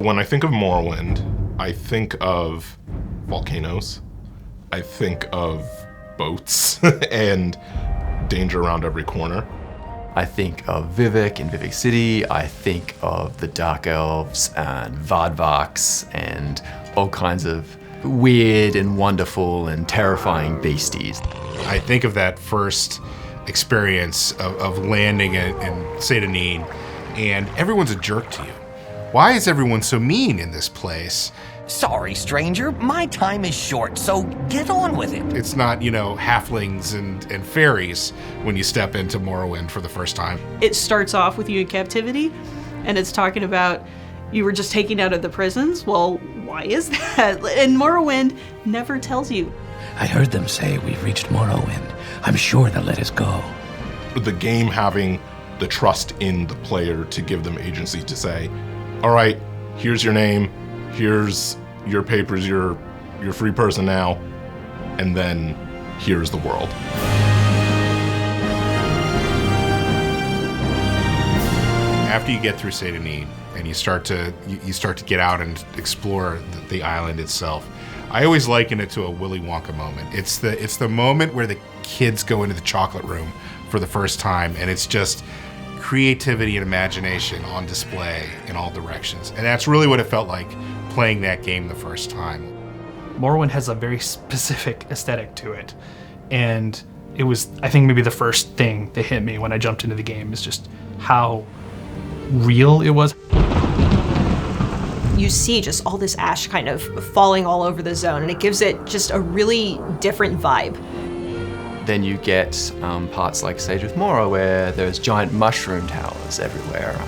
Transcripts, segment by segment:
When I think of Morrowind, I think of volcanoes. I think of boats and danger around every corner. I think of Vivek and Vivek City. I think of the Dark Elves and Vardvarks and all kinds of weird and wonderful and terrifying beasties. I think of that first experience of landing in Sadrith, and everyone's a jerk to you. Why is everyone so mean in this place? Sorry, stranger, my time is short, so get on with it. It's not, halflings and fairies when you step into Morrowind for the first time. It starts off with you in captivity, and it's talking about you were just taken out of the prisons. Well, why is that? And Morrowind never tells you. I heard them say we've reached Morrowind. I'm sure they'll let us go. The game having the trust in the player to give them agency to say, all right, here's your name, here's your papers, you're a free person now, and then here's the world. After you get through Sadrith and you start to get out and explore the island itself, I always liken it to a Willy Wonka moment. It's the moment where the kids go into the chocolate room for the first time, and it's just creativity and imagination on display in all directions. And that's really what it felt like playing that game the first time. Morrowind has a very specific aesthetic to it. And it was, I think, maybe the first thing that hit me when I jumped into the game is just how real it was. You see just all this ash kind of falling all over the zone, and it gives it just a really different vibe. Then you get parts like Sadrith Mora where there's giant mushroom towers everywhere.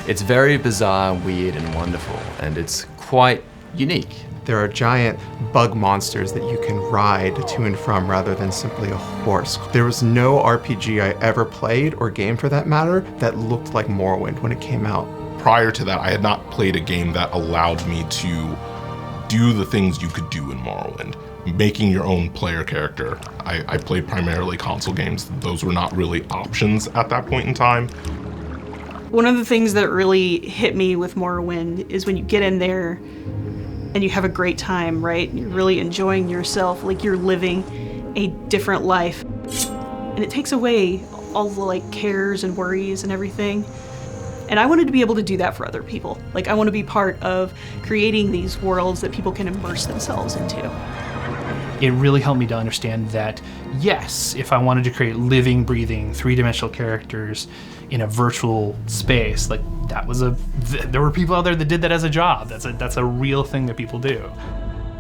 It's very bizarre, weird, and wonderful, and it's quite unique. There are giant bug monsters that you can ride to and from rather than simply a horse. There was no RPG I ever played, or game for that matter, that looked like Morrowind when it came out. Prior to that, I had not played a game that allowed me to do the things you could do in Morrowind. Making your own player character. I played primarily console games. Those were not really options at that point in time. One of the things that really hit me with Morrowind is when you get in there and you have a great time, right? You're really enjoying yourself, like you're living a different life. And it takes away all the cares and worries and everything. And I wanted to be able to do that for other people. I want to be part of creating these worlds that people can immerse themselves into. It really helped me to understand that, yes, if I wanted to create living, breathing, three-dimensional characters in a virtual space, there were people out there that did that as a job. That's a real thing that people do.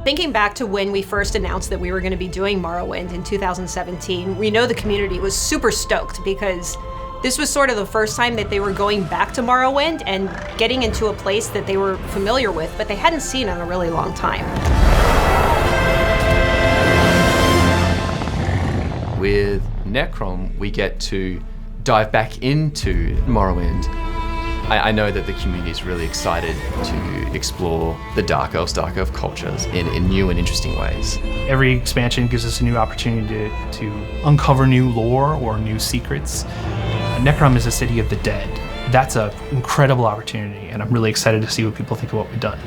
Thinking back to when we first announced that we were going to be doing Morrowind in 2017, we know the community was super stoked because this was sort of the first time that they were going back to Morrowind and getting into a place that they were familiar with, but they hadn't seen in a really long time. With Necrom, we get to dive back into Morrowind. I know that the community is really excited to explore the Dark Elf cultures in new and interesting ways. Every expansion gives us a new opportunity to uncover new lore or new secrets. Necrom is a city of the dead. That's an incredible opportunity, and I'm really excited to see what people think of what we've done.